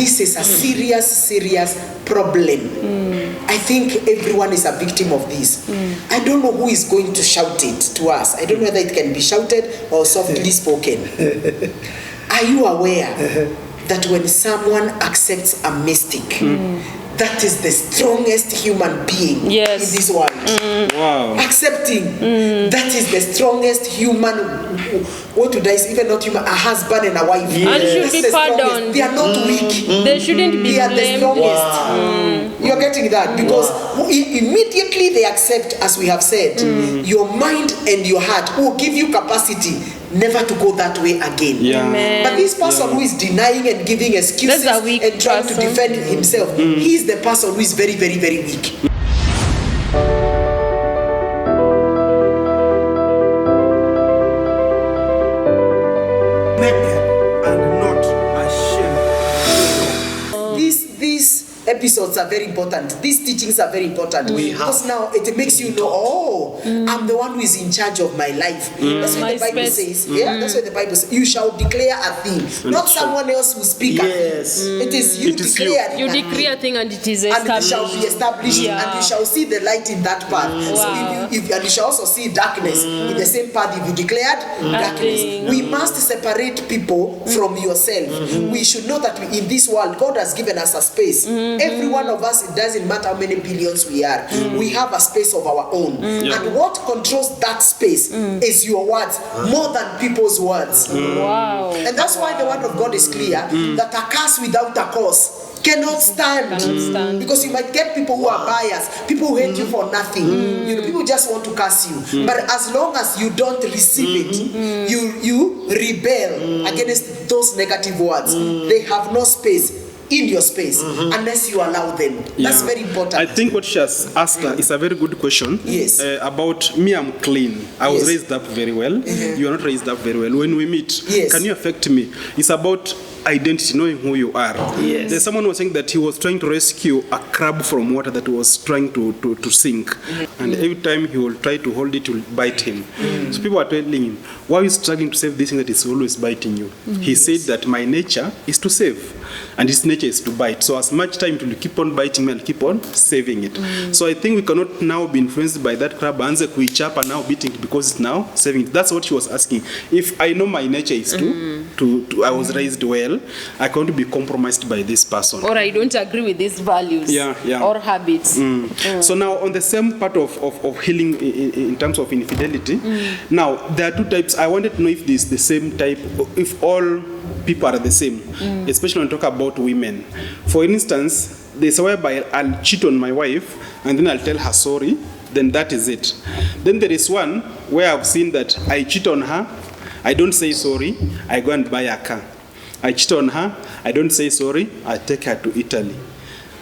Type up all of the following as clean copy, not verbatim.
this is a serious problem. I think everyone is a victim of this. I don't know who is going to shout it to us. I don't know whether it can be shouted or softly spoken. Are you aware that when someone accepts a mistake, that is the strongest human being in this world? Wow. Accepting, that is the strongest human, what would I say, even not human, a husband and a wife. And should be pardoned. They are not weak. They shouldn't be They are the blamed. strongest. You're getting that? Because immediately they accept, as we have said, your mind and your heart will give you capacity never to go that way again. But this person who is denying and giving excuses and trying to defend himself, he is the person who is very, very, very weak. These episodes are very important. These teachings are very important because now it makes you know, I'm the one who is in charge of my life. That's what the Bible says. That's what the Bible says. You shall declare a thing, not someone else will speak a thing. It is you declaring. You declare a thing and it is established. And it shall be established, and you shall see the light in that path. So and you shall also see darkness in the same path. If you declared darkness, we must separate people from yourself. We should know that in this world, God has given us a space. Every one of us, it doesn't matter how many billions we are, we have a space of our own. And what controls that space is your words more than people's words. And that's why the word of God is clear that a curse without a cause cannot stand. Because you might get people who are biased, people who hate you for nothing. You know, people just want to curse you. But as long as you don't receive it, you rebel against those negative words. They have no space in your space unless you allow them. That's very important. I think what she has asked is a very good question. Yes. About me, I'm clean. I was raised up very well. You are not raised up very well. When we meet, can you affect me? It's about identity, knowing who you are. There's someone who was saying that he was trying to rescue a crab from water that was trying to sink. And every time he will try to hold it, it will bite him. So people are telling him, why are you struggling to save this thing that is always biting you? He said that my nature is to save, and his nature is to bite. So as much time to keep on biting me, I'll keep on saving it. So I think we cannot now be influenced by that crab and now beating it because it's now saving it. That's what she was asking. If I know my nature is I was raised well, I can't be compromised by this person. Or I don't agree with these values or habits. So now on the same part of healing in terms of infidelity, now there are two types. I wanted to know if this is the same type, if all people are the same, especially when we talk about women. For instance, there's whereby I'll cheat on my wife and then I'll tell her sorry, then that is it. Then there is one where I've seen that I cheat on her, I don't say sorry, I go and buy a car. I cheat on her, I don't say sorry, I take her to Italy.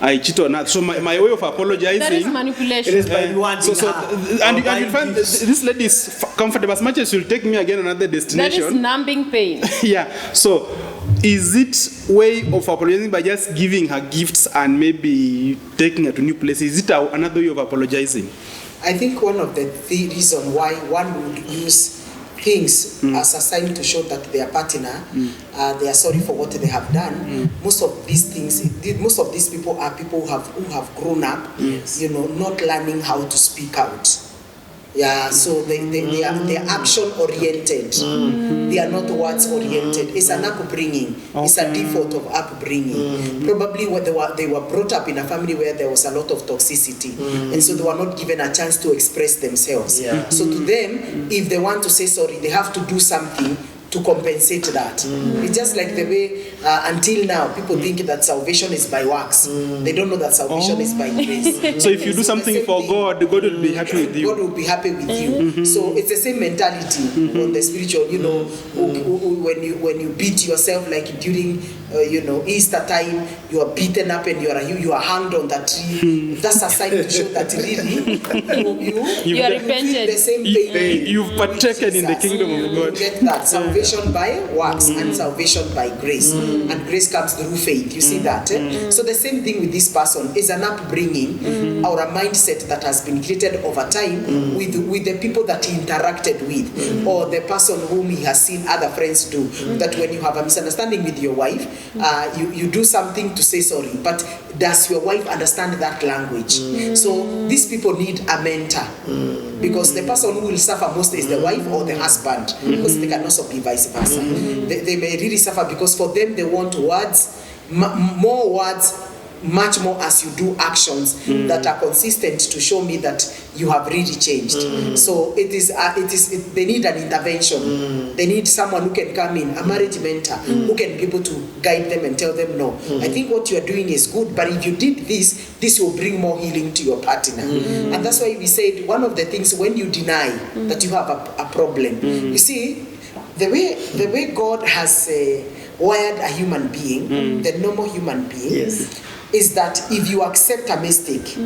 I cheat on her. So my way of apologizing. That is manipulation. It is by wanting her. And you find this lady is comfortable as much as she'll take me again another destination. That is numbing pain. So is it way of apologizing by just giving her gifts and maybe taking her to new places? Is it another way of apologizing? I think one of the reasons why one would use things as a sign to show that their partner, they are sorry for what they have done. Most of these things, most of these people are people who have grown up, not learning how to speak out. So they are action oriented. They are not words oriented. It's an upbringing. It's a default of upbringing. Probably when they were brought up in a family where there was a lot of toxicity, and so they were not given a chance to express themselves. So to them, if they want to say sorry, they have to do something to compensate that. It's just like the way until now people think that salvation is by works. They don't know that salvation is by grace. So if you do something for God, God will be happy with you. God will be happy with you. So it's the same mentality on the spiritual. When you beat yourself, like during Easter time, you are beaten up and you are hanged on that tree. That's a sign to show that really you are repented. The same pain. You've partaken in the kingdom of God. You get that salvation by works and salvation by grace, and grace comes through faith. You see that? So the same thing with this person is an upbringing or a mindset that has been created over time with the people that he interacted with, or the person whom he has seen other friends do. That when you have a misunderstanding with your wife, you do something to say sorry, but does your wife understand that language? So these people need a mentor, because the person who will suffer most is the wife or the husband, because they can also be vice versa. They may really suffer because for them they want words, more words, much more as you do actions that are consistent to show me that you have really changed. So they need an intervention. They need someone who can come in, a marriage mentor, who can be able to guide them and tell them, no, I think what you are doing is good, but if you did this will bring more healing to your partner. And that's why we said one of the things when you deny that you have a problem, you see, the way God has wired a human being, the normal human being, is that if you accept a mistake,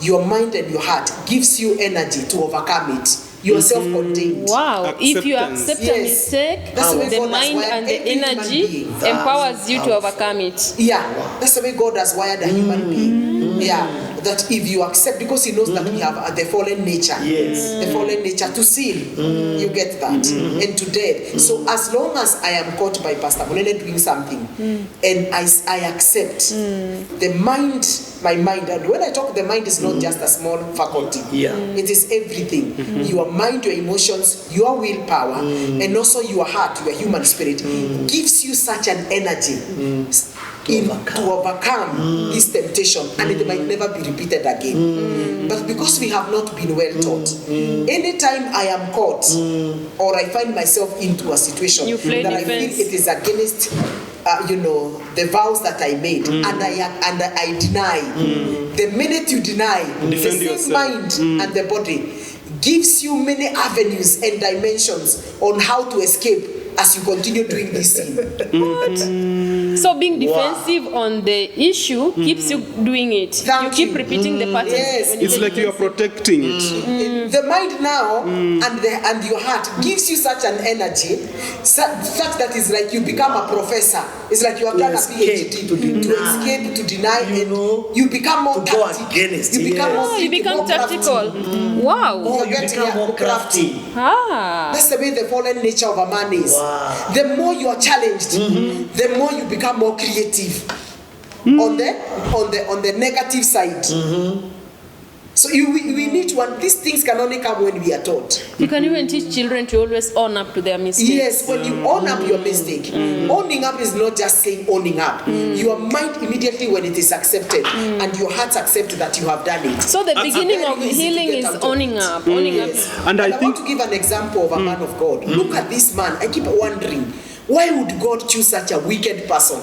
your mind and your heart gives you energy to overcome it. You are self-contained. Wow. If you accept a mistake, the mind and the energy empowers you to overcome it. Yeah, that's the way God has wired a human being. Yeah. That if you accept, because he knows that we have the fallen nature, the fallen nature to sin, you get that, and to death. So as long as I am caught by Pastor Molene doing something, and I accept the mind, my mind, and when I talk, the mind is not just a small faculty, it is everything. Your mind, your emotions, your willpower, and also your heart, your human spirit, gives you such an energy to overcome this temptation, and it might never be repeated again. But because we have not been well taught, anytime I am caught or I find myself into a situation that I feel it is against the vows that I made, and I deny, the minute you deny, the same mind and the body gives you many avenues and dimensions on how to escape as you continue doing this sin. So being defensive on the issue keeps you doing it. You keep repeating the pattern. Yes. It's like you are protecting it. The mind now and your heart gives you such an energy, such that is like you become a professor. It's like you have done a PhD to escape, to deny, and you become more tactical. You become tactical. Wow. You become more crafty. That's the way the fallen nature of a man is. The more you are challenged, the more you become more creative on the negative side. So we need to, these things can only come when we are taught. You can even teach children to always own up to their mistakes. Yes, when you own up your mistake, owning up is not just saying owning up. Your mind immediately, when it is accepted, and your heart accept that you have done it. So the beginning of healing is owning up. Owning up. And I want to give an example of a man of God. Look at this man. I keep wondering, why would God choose such a wicked person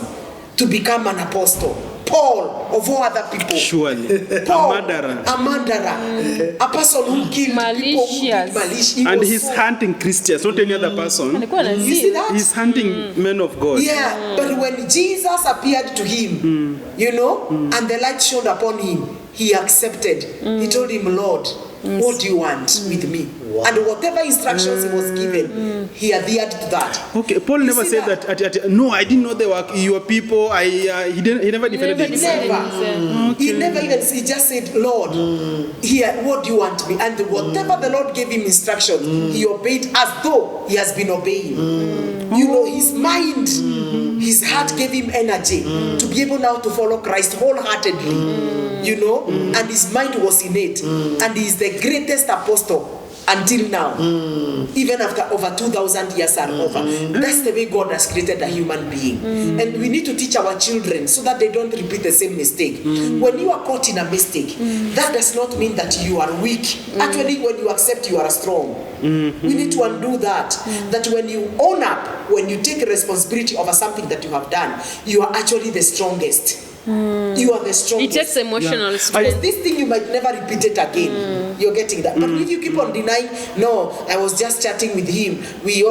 to become an apostle? Paul, of all other people. Surely. Paul, A murderer. A person who killed people who did malicious. And he's hunting Christians, not any other person. You see that? He's hunting men of God. Yeah, but when Jesus appeared to him, and the light shone upon him, he accepted. He told him, Lord, what do you want with me? Wow. And whatever instructions he was given, he adhered to that. Okay, Paul never said that. No, I didn't know they were your people. He never defended himself. He never even. He just said, Lord, here, what do you want me? And whatever the Lord gave him instructions, he obeyed as though he has been obeying. His mind, his heart gave him energy to be able now to follow Christ wholeheartedly. And his mind was in it, and he is the greatest apostle until now, even after over 2,000 years are over. That's the way God has created a human being. And we need to teach our children so that they don't repeat the same mistake. When you are caught in a mistake, that does not mean that you are weak. Actually, when you accept, you are strong. We need to undo that. That when you own up, when you take responsibility over something that you have done, you are actually the strongest. You are the strongest. It takes emotional strength. This thing you might never repeat it again. You're getting that. But if you keep on denying, no, I was just chatting with him. We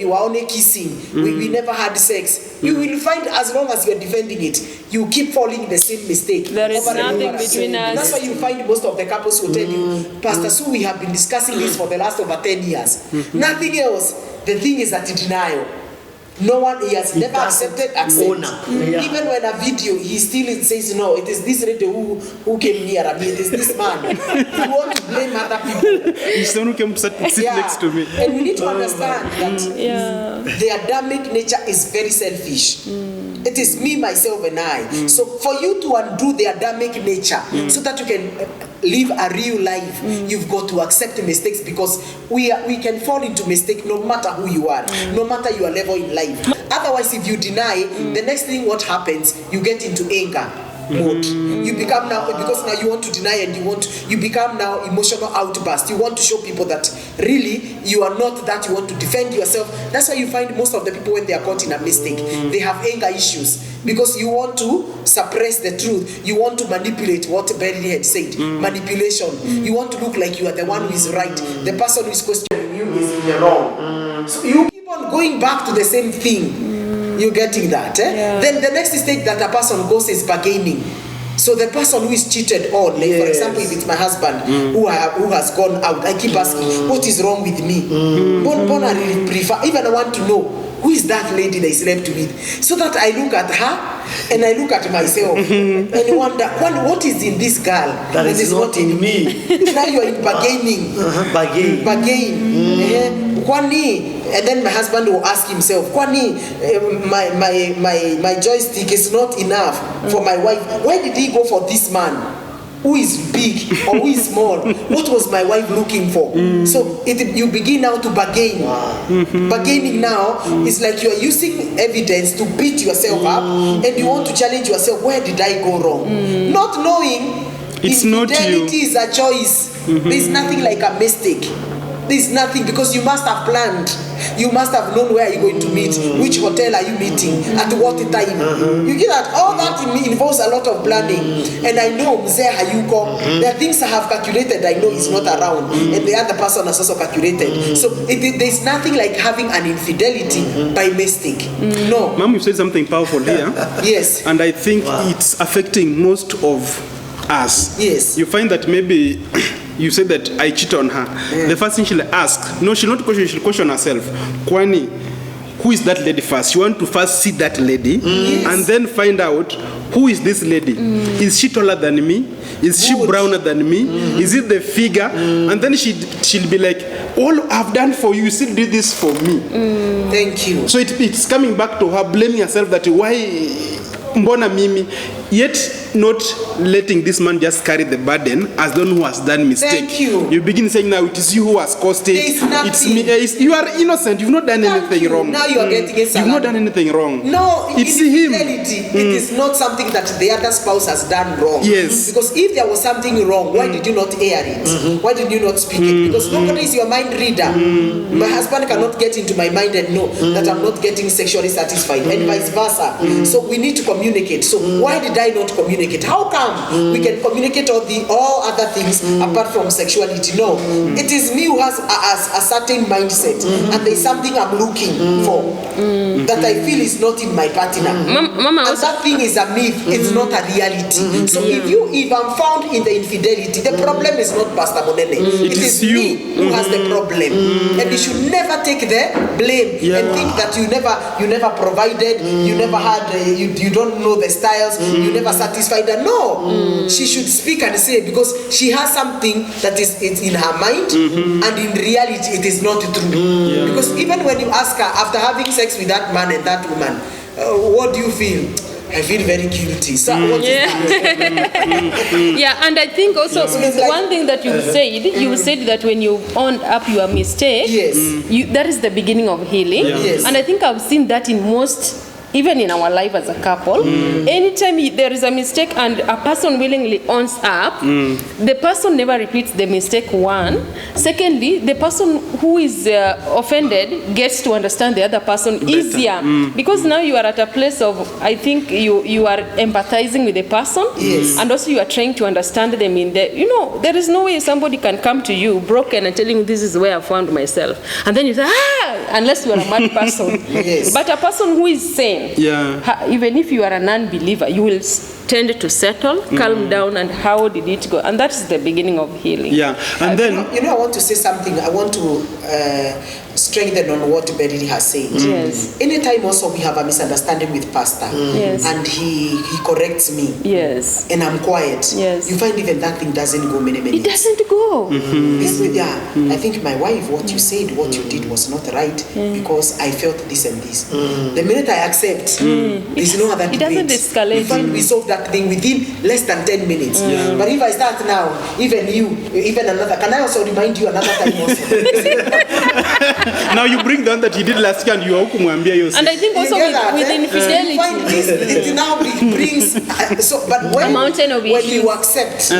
were only kissing. We never had sex. You will find, as long as you're defending it, you keep falling in the same mistake. There is nothing between us. That's why you find most of the couples who tell you, Pastor Sue, we have been discussing this for the last over 10 years. Nothing else. The thing is that denial. No one, he has never accepted. Even when a video, he still says, no, it is this lady who came near me, it is this man. You want to blame other people. He's the one who came to sit next to me. And we need to understand that the Adamic nature is very selfish. It is me, myself, and I. So for you to undo the Adamic nature, so that you can live a real life, you've got to accept mistakes, because we can fall into mistake no matter who you are, no matter your level in life. Otherwise, if you deny, the next thing what happens, you get into anger mode. You become now, because now you want to deny and you become now emotional outburst. You want to show people that really you are not that, you want to defend yourself. That's why you find most of the people, when they are caught in a mistake, they have anger issues, because you want to suppress the truth. You want to manipulate what Berry had said. Manipulation. You want to look like you are the one who is right. The person who is questioning you is in the wrong. So you keep on going back to the same thing. You're getting that, eh? Yeah. Then the next stage that a person goes is bargaining. So the person who is cheated on, like for example, if it's my husband who has gone out, I keep asking, what is wrong with me? I really prefer, even I want to know, who is that lady that I slept with? So that I look at her and I look at myself and wonder, what is in this girl that is not in me? Now you are in bargaining. Bargain. And then my husband will ask himself, Kwani, my joystick is not enough for my wife. Why did he go for this man? Who is big or who is small? What was my wife looking for? So you begin now to bargain. Bargaining now is like you are using evidence to beat yourself up, and you want to challenge yourself. Where did I go wrong? Not knowing it's not you. Infidelity is a choice. There is nothing like a mistake. There is nothing, because you must have planned. You must have known where you're going to meet, which hotel are you meeting, at what time. You get that? All that involves a lot of planning. And I know Mzee Hayuko, there are things I have calculated I know is not around, and the other person has also calculated. So there's nothing like having an infidelity by mistake. No. Mom, you said something powerful here. Yes. And I think it's affecting most of us. Yes. You find that maybe you said that I cheat on her. The first thing she'll ask, no, she'll not question, she'll question herself. Kwani, who is that lady first? You want to first see that lady and then find out, who is this lady? Is she taller than me? Is she browner than me? Is it the figure? And then she'll be like, all I've done for you, you still did this for me. Thank you. So it's coming back to her blaming herself that why mbona mimi, yet not letting this man just carry the burden as the one who has done mistake. Thank you. You begin saying now it is you who has caused it. It's me. You are innocent. You've not done anything wrong. Now you are getting it. You've not done anything wrong. No, it's him. It is not something that the other spouse has done wrong. Yes. Because if there was something wrong, why did you not air it? Why did you not speak it? Because nobody is your mind reader. My husband cannot get into my mind and know that I'm not getting sexually satisfied, and vice versa. So we need to communicate. So why did I not communicate? How come we can communicate all other things apart from sexuality? No, it is me who has a certain mindset, and there's something I'm looking for that I feel is not in my partner. Mama, and that thing is a myth. It's not a reality. So if I'm found in the infidelity, the problem is not Pastor Monene. It is me who has the problem, and you should never take the blame and think that you never provided, you never had, you don't know the styles, you never satisfied her. No, she should speak and say, because she has something that is in her mind, and in reality it is not true. Because even when you ask her after having sex with that man and that woman, what do you feel? I feel very guilty. So what is that? Yeah, and I think also one thing that you said that when you own up your mistake, that is the beginning of healing. Yes. And I think I've seen that in most, even in our life as a couple, anytime there is a mistake and a person willingly owns up, the person never repeats the mistake, one. Secondly, the person who is offended gets to understand the other person easier. Because now you are at a place of, I think you are empathizing with the person, and also you are trying to understand them in the, there is no way somebody can come to you broken and telling you this is where I found myself. And then you say, unless you are a mad person. But a person who is sane, even if you are a non-believer, you will tend to settle, calm down, and how did it go? And that's the beginning of healing. Yeah, and then I want to say something. I want to strengthen on what Beryl has said. Yes. Anytime also we have a misunderstanding with pastor, Yes. and he corrects me, Yes. and I'm quiet, Yes. you find even that thing doesn't go many It minutes. doesn't go. I think my wife, what you said, what you did was not right because I felt this and this. The minute I accept, there's no other It debate. doesn't escalate. You find we solve that thing within less than 10 minutes. But if I start now, even another, can I also remind you another time also? now you bring down that he did last year and you are kumwambia yourself. And I think also with infidelity, you find this, it now brings but when, a mountain of when issues. you accept,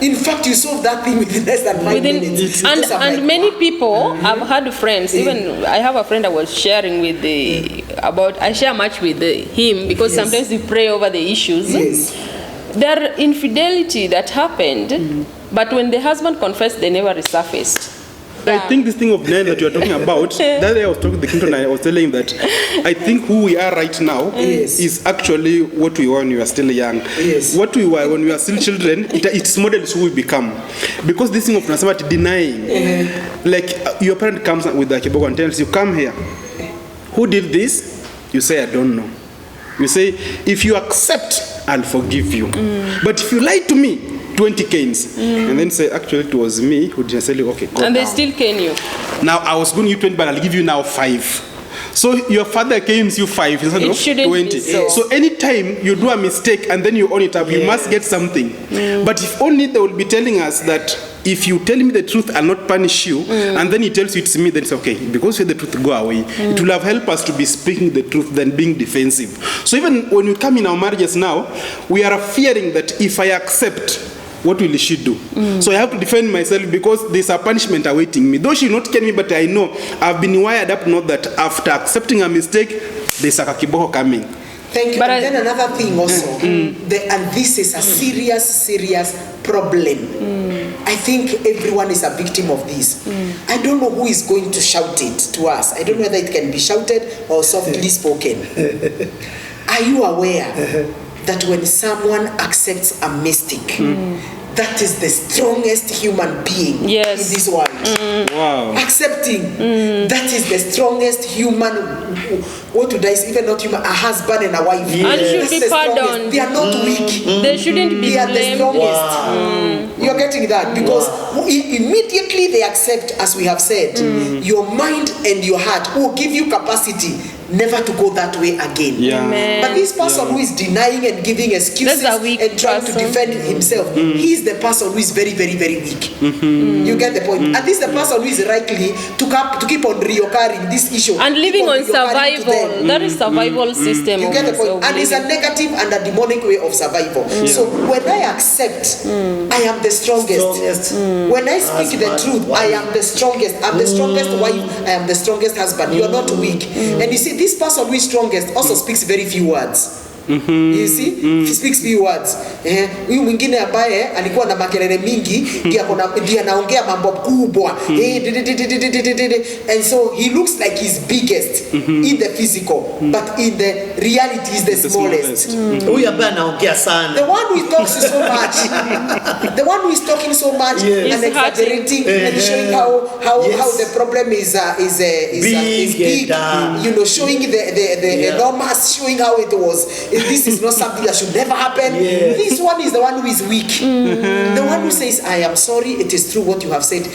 in fact you solve that thing within less than 5 minutes. And many people have had friends. Even I have a friend I was sharing with I share much with him because sometimes we pray over the issues. Yes. There are infidelity that happened, but when the husband confessed, they never resurfaced. I think this thing of denial that you are talking about, that day I was talking to the Clinton, I was telling him that I think who we are right now is actually what we were when we were still young. Yes. What we were when we were still children, it models who we become. Because this thing of somebody denying, like your parent comes with the kiboko and tells you, come here. Who did this? You say, I don't know. You say, if you accept, I'll forgive you. But if you lie to me, 20 canes. And then say, actually, it was me who didn't say, okay, go And they now. still cane you. Now, I was going to you 20, but I'll give you now 5. So your father canes you 5 instead It of shouldn't 20. be so. So anytime you do a mistake and then you own it up, you must get something. But if only they will be telling us that if you tell me the truth, I'll not punish you, and then he tells you it's me, then it's okay. Because you say the truth, go away. It will have helped us to be speaking the truth than being defensive. So even when we come in our marriages now, we are fearing that if I accept, what will she do? So I have to defend myself because there's a punishment awaiting me. Though she will not kill me, but I know I've been wired up not that after accepting a mistake, there's a kakiboko coming. Thank you. But and then another thing also, and this is a serious problem. I think everyone is a victim of this. I don't know who is going to shout it to us. I don't know whether it can be shouted or softly spoken. Are you aware that when someone accepts a mistake, that is the strongest human being in this world? Wow. Accepting, that is the strongest human, what would I say, even not human, a husband and a wife. And should be the pardoned. They are not weak. They shouldn't be They are the blamed. strongest. You're getting that? Because immediately they accept, as we have said, your mind and your heart will give you capacity never to go that way again. Yeah. But this person who is denying and giving excuses That's a weak and trying person. to defend himself, he is the person who is very, very, very weak. You get the point? And this is the person who is likely to keep on reoccurring this issue. And living on Keep reoccurring to survival. them. That is survival system. You get the point? of And it's a living. negative and a demonic way of survival. So when I accept, I am the strongest. When I speak the truth, I am the strongest. I'm the strongest wife. I am the strongest husband. You are not weak. And you see, this person who is strongest also speaks very few words. You see, he speaks few words. Huyu mwingine ambaye alikuwa na makelele mingi ndiye anaongea mambo kubwa. And so he looks like he's biggest in the physical, but in the reality he's the smallest. Huyu ambaye anaongea sana. The one who talks so much, the one who is talking so much and exaggerating and showing how the problem is big, and, you know, showing the enormous, showing how it was. This is not something that should never happen. This one is the one who is weak. The one who says, I am sorry, it is true what you have said.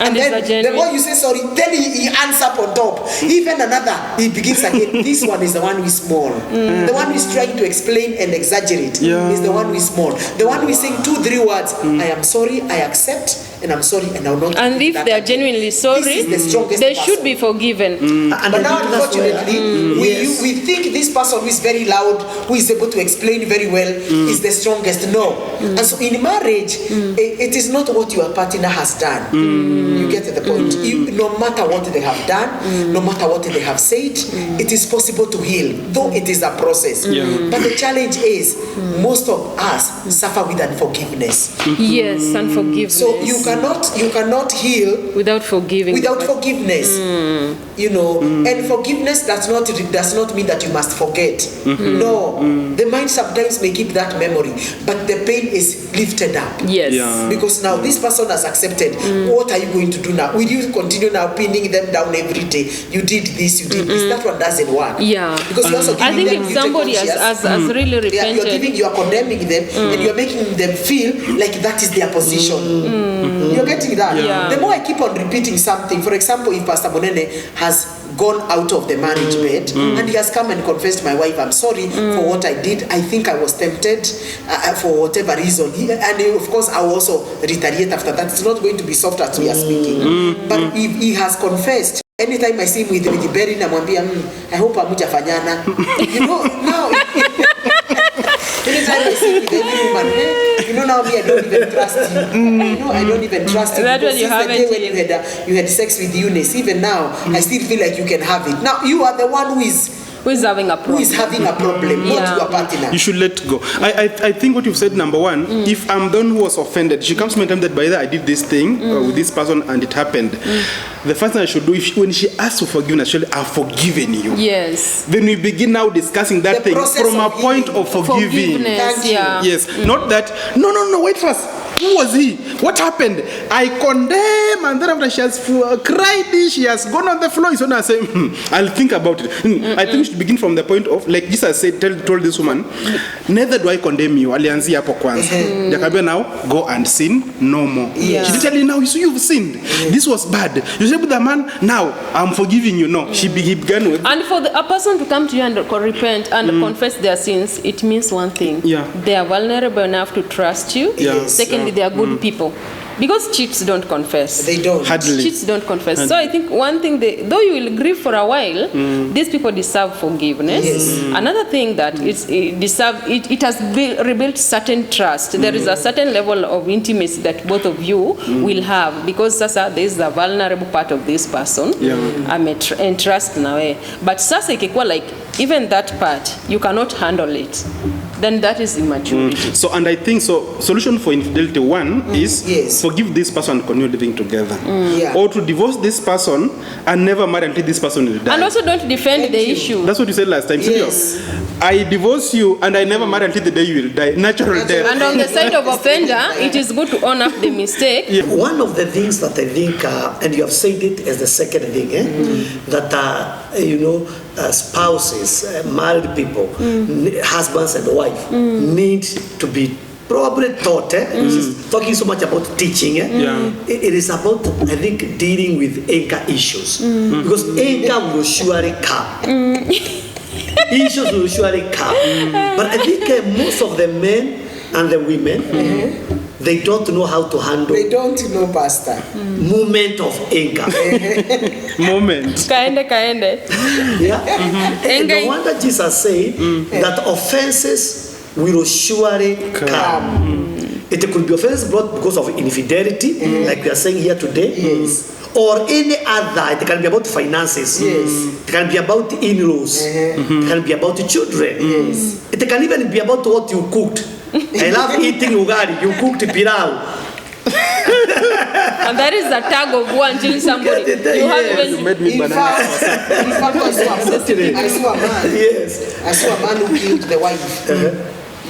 And then the more you say sorry, then he ends up on top. Even another, he begins again. This one is the one who is small. The one who is trying to explain and exaggerate is the one who is small. The one who is saying 2-3 words, I am sorry, I accept, and I'm sorry, and I will not. And if they are genuinely sorry, this is the strongest they person. should be forgiven. But now, unfortunately, we think this person who is very loud, who is able to explain very well, is the strongest. No. And so in marriage, it is not what your partner has done. You get the point. No matter what they have done, no matter what they have said, it is possible to heal, though it is a process. But the challenge is, most of us suffer with unforgiveness. Yes, unforgiveness. So you cannot heal without forgiving. Without forgiveness, you know, and forgiveness does not mean that you must forget. No, No. The mind sometimes may keep that memory, but the pain is lifted up. Yes. Yeah. Because now this person has accepted. What are you going to do now? Will you continue now pinning them down every day? You did this, you did this. That one doesn't work. Yeah. Because you're also I giving think them if somebody has really repented, you're condemning them, and you're making them feel like that is their position. You're getting that? Yeah. The more I keep on repeating something, for example, if Pastor Monene has gone out of the marriage bed and he has come and confessed, my wife, I'm sorry for what I did. I think I was tempted for whatever reason. And of course, I will also retaliate after that. It's not going to be soft as we are speaking. But if he has confessed, anytime I see him with the berry, namwambia, I hope amujafanyana. You know, now... Anytime I see with any woman, now me, I don't even trust you. I don't even trust you. That because you since the day when you had sex with Eunice, even now, I still feel like you can have it. Now, you are the one who is having a problem. Who is having a problem, not your partner. You should let go. I think what you've said, number one, if I'm the one who was offended, she comes to me and tells me that by the I did this thing with this person and it happened. The first thing I should do, when she asks for forgiveness, she'll I've forgiven you. Yes. Then we begin now discussing that thing from a point of forgiving. Thank you. Yes. Not that, no, wait first. Who was he? What happened? I condemn, and then after she has cried, she has gone on the floor. So now I say, I'll think about it. I think we should begin from the point of, like Jesus said, told this woman, neither do I condemn you. Alianzi hapo kwanza. Jakabia now, go and sin no more. Yeah. She did tell you now, so you've sinned. This was bad. You said with the man, now I'm forgiving you. No, he began with. And for a person to come to you and repent and confess their sins, it means one thing. Yeah. They are vulnerable enough to trust you. Yeah. Secondly, they are good people. Because cheats don't confess. They don't. Hardly. Cheats don't confess. So I think one thing, though you will grieve for a while, these people deserve forgiveness. Yes. Another thing that it has rebuilt certain trust. There is a certain level of intimacy that both of you will have, because sasa there is a vulnerable part of this person. I'm entrust now. But sasa ikikuwa like even that part you cannot handle it, then that is immaturity. So, and I think so. Solution for infidelity one is forgive this person and continue living together, or to divorce this person and never marry until this person will die. And also don't defend the issue. That's what you said last time. Yes. I divorce you and I never marry until the day you will die. Natural death. And on the side of offender, it is good to own up the mistake. One of the things that I think, and you have said it as the second thing, that spouses, married people, husbands and wife, need to be probably taught. She's talking so much about teaching. It is about, I think, dealing with anger issues, because anger will surely come. Issues will surely come. But I think most of the men and the women, they don't know how to handle. They don't know, Pastor. Moment of anger. Moment. Kaende. And no wonder Jesus said that offenses will surely come. It could be offenses brought because of infidelity, like we are saying here today. Or any other. It can be about finances. It can be about in-laws. It can be about children. It can even be about what you cooked. I love eating ugali. You cooked pilau. And that is a tag of war until somebody. You made me banana. I saw a man who killed the wife.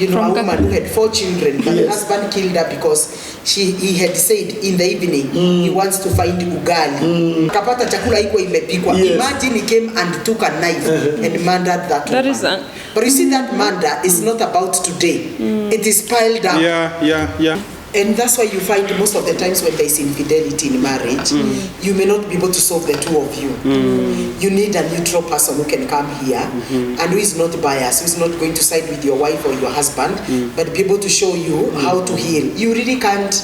A woman who had 4 children, but the husband killed her because he had said in the evening he wants to find ugali. Kapata chakula iko imepikwa. Imagine he came and took a knife and murdered that woman. But you see, that murder is not about today. It is piled up. Yeah. And that's why you find most of the times when there is infidelity in marriage, you may not be able to solve the two of you. You need a neutral person who can come here and who is not biased, who is not going to side with your wife or your husband, but be able to show you how to heal. You really can't.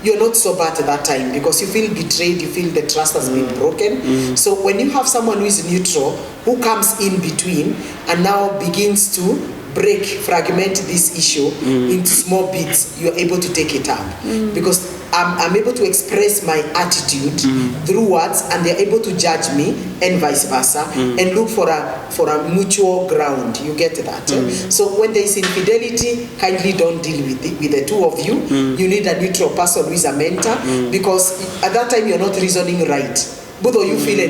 You're not sober at that time because you feel betrayed, you feel the trust has been broken. So when you have someone who is neutral, who comes in between and now begins to fragment this issue into small bits, you're able to take it up. Because I'm able to express my attitude through words, and they're able to judge me, and vice versa, and look for a mutual ground. You get that? So when there is infidelity, kindly don't deal with the two of you. You need a neutral person who is a mentor, because at that time you're not reasoning right. Both of you feel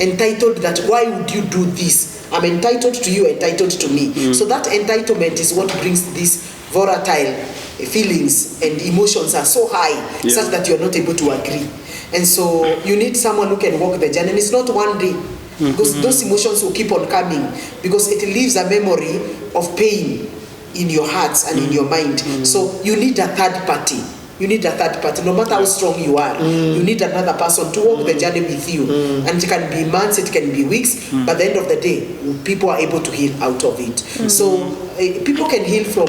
entitled that why would you do this? I'm entitled to you, entitled to me. So that entitlement is what brings these volatile feelings and emotions are so high, such that you're not able to agree. And so you need someone who can walk the journey. And it's not one day, because those emotions will keep on coming, because it leaves a memory of pain in your hearts and in your mind. So you need a third party. You need a third party. No matter how strong you are, you need another person to walk the journey with you. And it can be months, it can be weeks, but at the end of the day, people are able to heal out of it. So people can heal from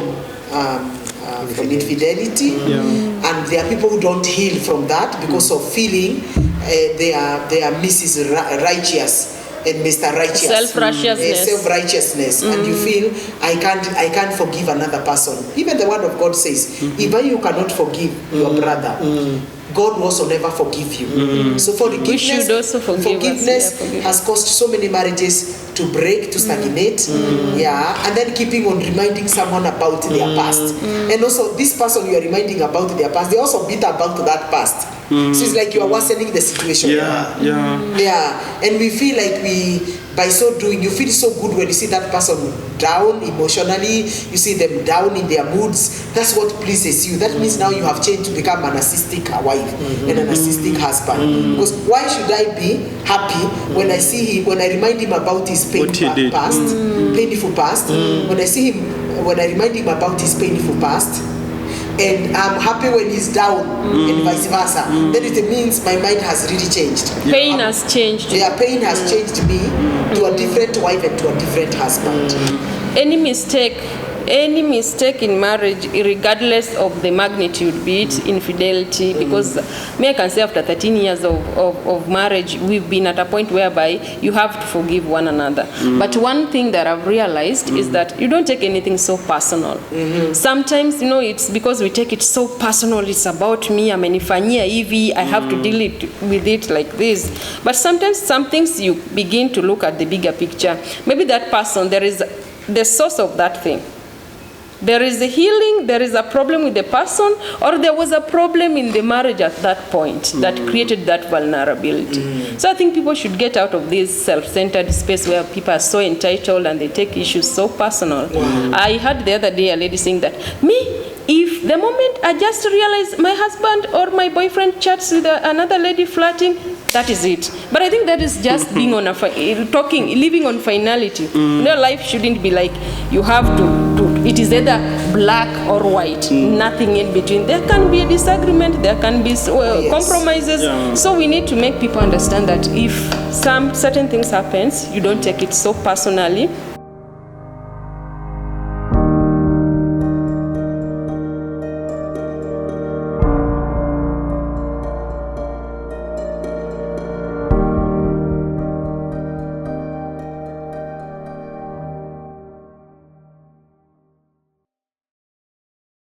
infidelity, and there are people who don't heal from that because of feeling they are Mrs. Righteous and Mr. Righteous. Self-righteousness. And you feel, I can't forgive another person. Even the word of God says, if you cannot forgive your brother, God will also never forgive you. So forgiveness has caused so many marriages to break, to stagnate, and then keeping on reminding someone about their past. And also this person you are reminding about their past, they also bitter about that past. So it's like you are worsening the situation. And we feel like by so doing, you feel so good when you see that person down emotionally, you see them down in their moods. That's what pleases you. That means now you have changed to become a narcissistic wife and a narcissistic husband. Because why should I be happy when I see him, when I remind him about his painful past, when I remind him about his painful past, and I'm happy when he's down, and vice versa. Then it means my mind has really changed. Pain has changed. Yeah, pain has changed me to a different wife and to a different husband. Any mistake in marriage, regardless of the magnitude, be it infidelity, because I can say after 13 years of marriage, we've been at a point whereby you have to forgive one another. But one thing that I've realized is that you don't take anything so personal. Sometimes, it's because we take it so personal. It's about me, amenifanyia hivi, I have to deal with it like this. But sometimes some things you begin to look at the bigger picture. Maybe that person, there is the source of that thing. There is a healing, there is a problem with the person, or there was a problem in the marriage at that point that created that vulnerability. So I think people should get out of this self-centered space where people are so entitled and they take issues so personal. I heard the other day a lady saying that, if the moment I just realize my husband or my boyfriend chats with another lady flirting, that is it. But I think that is just being on living on finality. Life shouldn't be like you have to it is either black or white, nothing in between. There can be a disagreement, there can be compromises. So we need to make people understand that if some certain things happens, you don't take it so personally.